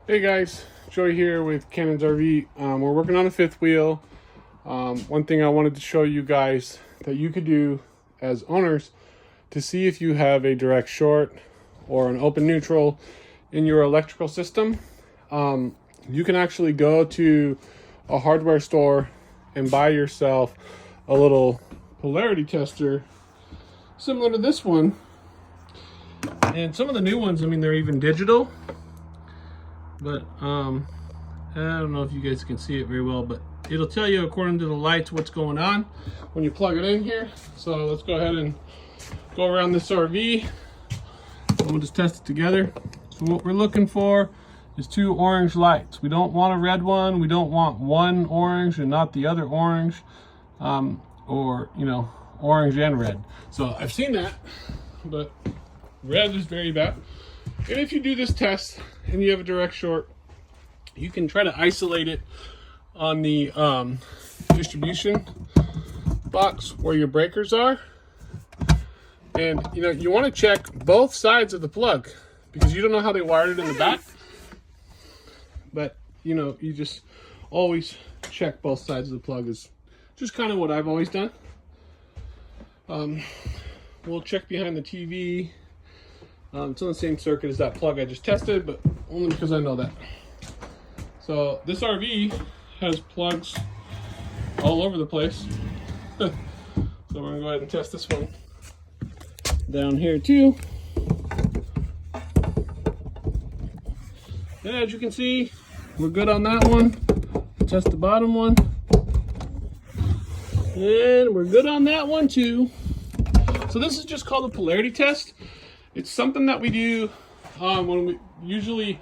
Hey guys, Joey here with Cannon's RV. We're working on a fifth wheel. One thing I wanted to show you guys that you could do as owners to see if you have a direct short or an open neutral in your electrical system. You can actually go to a hardware store and buy yourself a little polarity tester similar to this one. And some of the new ones, I mean, they're even digital. But I don't know if you guys can see it very well, but it'll tell you according to the lights what's going on when you plug it in here. So let's go ahead and go around this RV and we'll just test it together. So what we're looking for is two orange lights. We don't want a red one. We don't want one orange and not the other orange, or orange and red. So I've seen that, but red is very bad. And if you do this test and you have a direct short, you can try to isolate it on the distribution box where your breakers are. And you want to check both sides of the plug because you don't know how they wired it in the back. But you just always check both sides of the plug is just kind of what I've always done. We'll check behind the TV. It's on the same circuit as that plug I just tested, but only because I know that. So this RV has plugs all over the place. So we're gonna go ahead and test this one down here too. And as you can see, we're good on that one. Test the bottom one. And we're good on that one too. So this is just called a polarity test. It's something that we do when we usually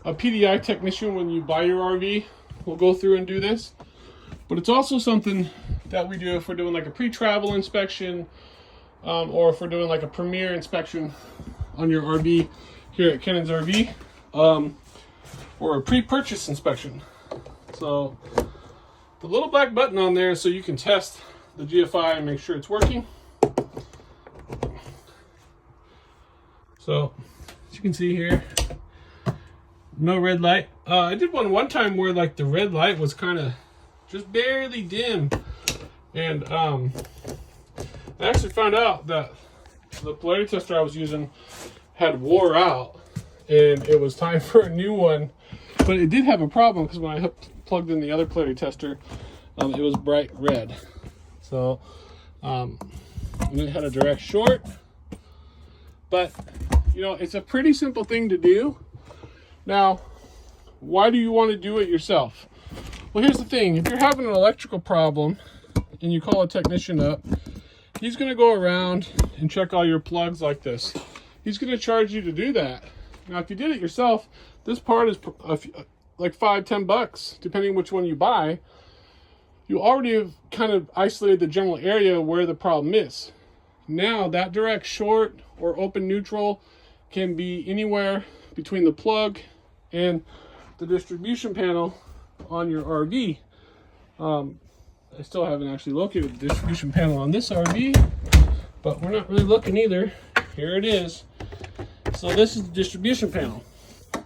a PDI technician, when you buy your RV, will go through and do this. But it's also something that we do if we're doing like a pre-travel inspection, or if we're doing like a premier inspection on your RV here at Cannon's RV, or a pre-purchase inspection. So the little black button on there so you can test the GFI and make sure it's working. So, as you can see here, no red light. I did one time where like the red light was kind of just barely dim. And I actually found out that the polarity tester I was using had wore out and it was time for a new one. But it did have a problem because when I plugged in the other polarity tester, it was bright red. So, and it had a direct short. But it's a pretty simple thing to do. Now, why do you want to do it yourself? Well, here's the thing. If you're having an electrical problem and you call a technician up, he's going to go around and check all your plugs like this. He's going to charge you to do that. Now, if you did it yourself, this part is like $5-10, depending which one you buy. You already have kind of isolated the general area where the problem is. Now, that direct short or open neutral can be anywhere between the plug and the distribution panel on your RV. I still haven't actually located the distribution panel on this RV, but we're not really looking either. Here it is. So this is the distribution panel.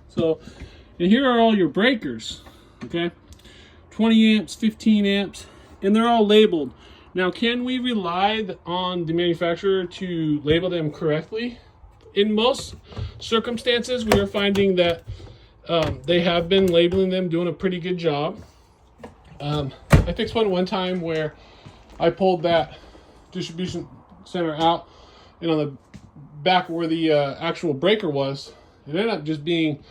So and here are all your breakers, okay? 20 amps, 15 amps, and they're all labeled. Now, can we rely on the manufacturer to label them correctly? In most circumstances, we are finding that they have been labeling them, doing a pretty good job. I fixed one time where I pulled that distribution center out, and on the back where the actual breaker was, it ended up just being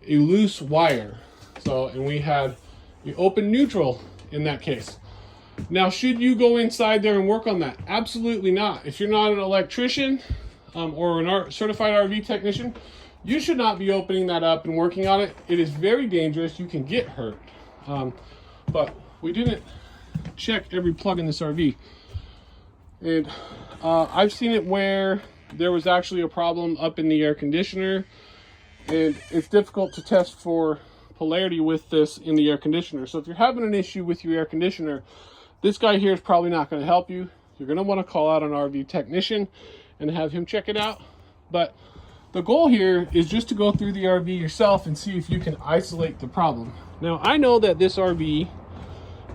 a loose wire. So, and we had the open neutral in that case. Now, should you go inside there and work on that? Absolutely not. If you're not an electrician or a certified RV technician, you should not be opening that up and working on it. It is very dangerous. You can get hurt. But we didn't check every plug in this RV. And I've seen it where there was actually a problem up in the air conditioner. And it's difficult to test for polarity with this in the air conditioner. So if you're having an issue with your air conditioner, this guy here is probably not going to help you. You're going to want to call out an RV technician and have him check it out. But the goal here is just to go through the RV yourself and see if you can isolate the problem. Now, I know that this RV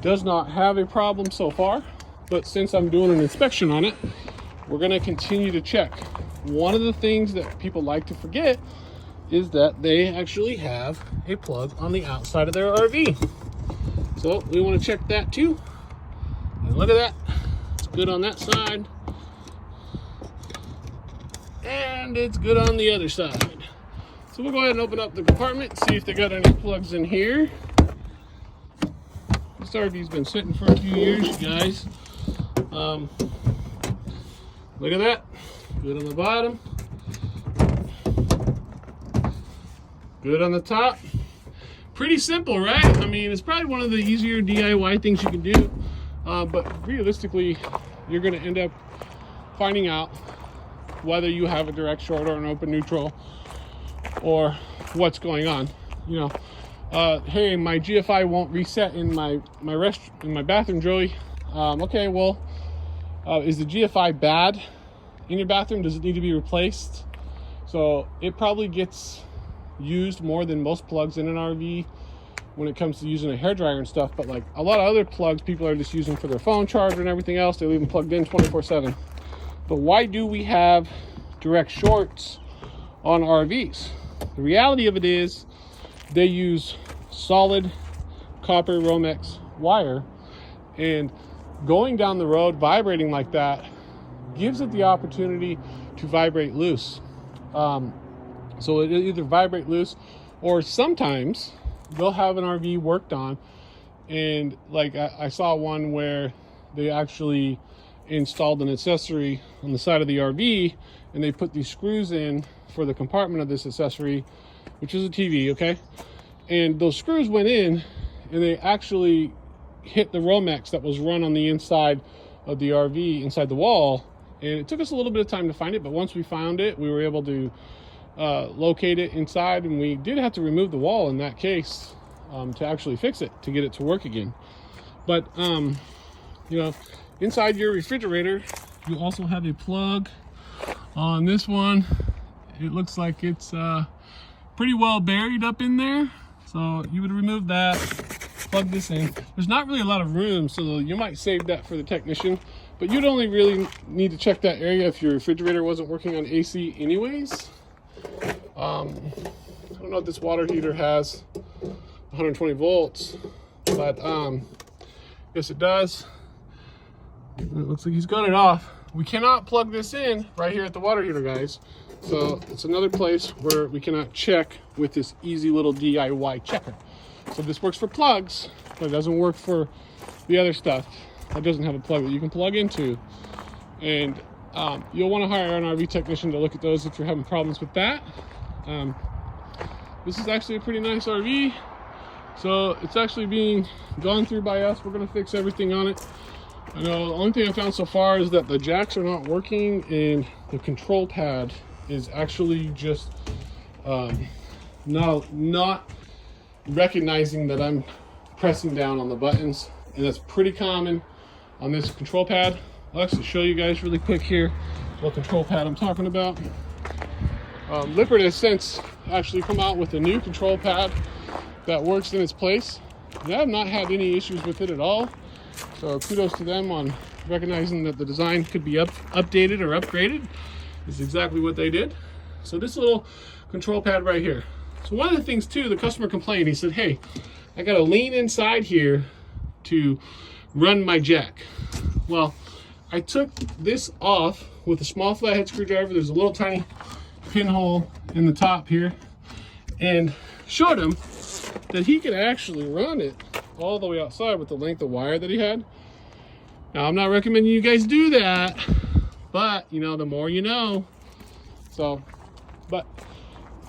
does not have a problem so far, but since I'm doing an inspection on it, we're going to continue to check. One of the things that people like to forget is that they actually have a plug on the outside of their RV. So we want to check that too. And look at that. It's good on that side. And it's good on the other side. So we'll go ahead and open up the compartment and see if they got any plugs in here. This RV's been sitting for a few years, you guys. Look at that. Good on the bottom. Good on the top. Pretty simple, right? I mean, it's probably one of the easier DIY things you can do. But realistically, you're going to end up finding out whether you have a direct short or an open neutral or what's going on. You know, hey, my GFI won't reset in my bathroom, Joey. Okay, well, is the GFI bad in your bathroom? Does it need to be replaced? So it probably gets used more than most plugs in an RV when it comes to using a hairdryer and stuff. But like a lot of other plugs, people are just using for their phone charger and everything else. They leave them plugged in 24/7. But why do we have direct shorts on RVs? The reality of it is they use solid copper Romex wire, and going down the road vibrating like that gives it the opportunity to vibrate loose. So it'll either vibrate loose, or sometimes they'll have an RV worked on, and like I saw one where they actually installed an accessory on the side of the RV, and they put these screws in for the compartment of this accessory, which is a TV, okay? And those screws went in, and they actually hit the Romex that was run on the inside of the RV, inside the wall. And it took us a little bit of time to find it, but once we found it, we were able to locate it inside, and we did have to remove the wall in that case to actually fix it, to get it to work again. But you know, inside your refrigerator, you also have a plug on this one. It looks like it's pretty well buried up in there. So you would remove that, plug this in. There's not really a lot of room, so you might save that for the technician, but you'd only really need to check that area if your refrigerator wasn't working on AC anyways. I don't know if this water heater has 120 volts, but yes it does. It looks like he's got it off. We cannot plug this in right here at the water heater, guys. So it's another place where we cannot check with this easy little DIY checker. So this works for plugs, but it doesn't work for the other stuff that doesn't have a plug that you can plug into. And you'll want to hire an RV technician to look at those if you're having problems with that. This is actually a pretty nice RV. So it's actually being gone through by us. We're going to fix everything on it. I know the only thing I found so far is that the jacks are not working, and the control pad is actually just not recognizing that I'm pressing down on the buttons, and that's pretty common on this control pad. I'll actually show you guys really quick here what control pad I'm talking about. Lippert has since actually come out with a new control pad that works in its place, and I have not had any issues with it at all. So kudos to them on recognizing that the design could be updated or upgraded. Is exactly what they did. So this little control pad right here. So one of the things too, the customer complained, he said, hey, I gotta lean inside here to run my jack. Well, I took this off with a small flathead screwdriver. There's a little tiny pinhole in the top here, and showed him that he could actually run it all the way outside with the length of wire that he had. Now, I'm not recommending you guys do that, but you know, the more you know. So, but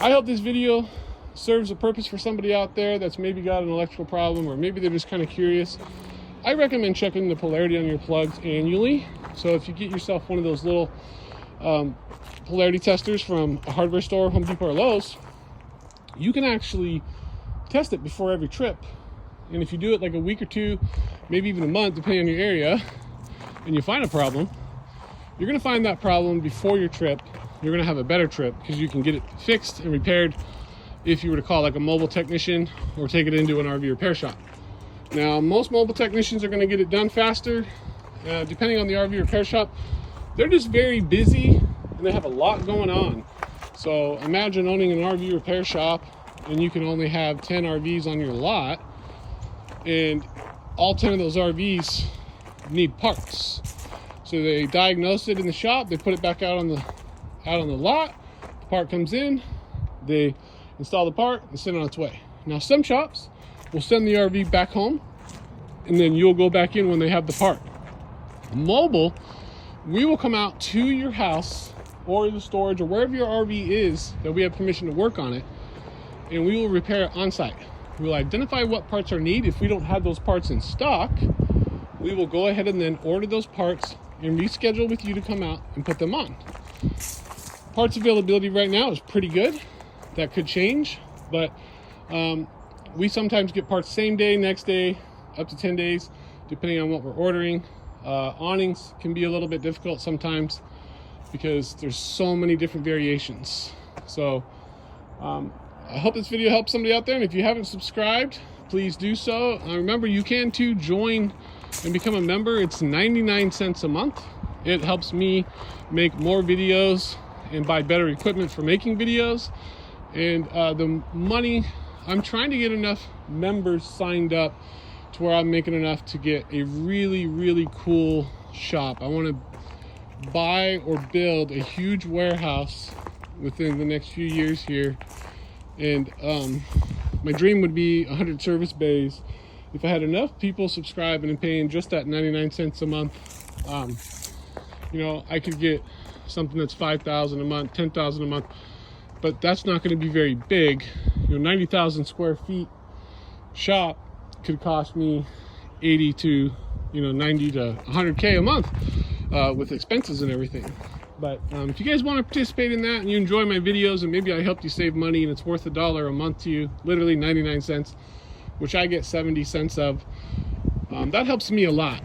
I hope this video serves a purpose for somebody out there that's maybe got an electrical problem, or maybe they're just kind of curious. I recommend checking the polarity on your plugs annually. So if you get yourself one of those little polarity testers from a hardware store, Home Depot or Lowe's, you can actually test it before every trip. And if you do it like a week or two, maybe even a month, depending on your area, and you find a problem, you're going to find that problem before your trip, you're gonna have a better trip because you can get it fixed and repaired if you were to call like a mobile technician or take it into an RV repair shop. Now, most mobile technicians are gonna get it done faster. Depending on the RV repair shop, they're just very busy and they have a lot going on. So imagine owning an RV repair shop and you can only have 10 RVs on your lot, and all 10 of those RVs need parts. So they diagnose it in the shop, they put it back out on the lot, the part comes in, they install the part and send it on its way. Now some shops will send the RV back home and then you'll go back in when they have the part. Mobile, we will come out to your house or the storage or wherever your RV is that we have permission to work on it, and we will repair it on site. We'll identify what parts are needed. If we don't have those parts in stock, we will go ahead and then order those parts and reschedule with you to come out and put them on. Parts availability right now is pretty good. That could change, but we sometimes get parts same day, next day, up to 10 days, depending on what we're ordering. Awnings can be a little bit difficult sometimes because there's so many different variations. So I hope this video helps somebody out there, and if you haven't subscribed, please do so. Remember, you can too join and become a member. It's 99 cents a month. It helps me make more videos and buy better equipment for making videos. And the money, I'm trying to get enough members signed up to where I'm making enough to get a really cool shop. I want to buy or build a huge warehouse within the next few years here, and my dream would be 100 service bays. If I had enough people subscribing and paying just that 99 cents a month, you know, I could get something that's 5,000 a month, 10,000 a month, but that's not going to be very big. You know, 90,000 square feet shop could cost me 80 to 90 to 100K a month with expenses and everything. But if you guys want to participate in that and you enjoy my videos and maybe I helped you save money and it's worth $1 a month to you, literally 99 cents, which I get 70 cents of, that helps me a lot.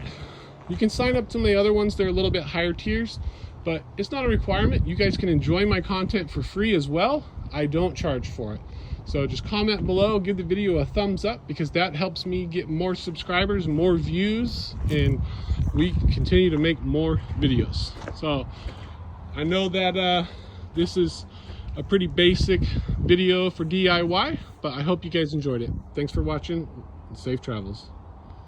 You can sign up to my other ones. They're a little bit higher tiers, but it's not a requirement. You guys can enjoy my content for free as well. I don't charge for it. So just comment below, give the video a thumbs up, because that helps me get more subscribers, more views, and we continue to make more videos. So I know that this is a pretty basic video for DIY, but I hope you guys enjoyed it. Thanks for watching, and safe travels.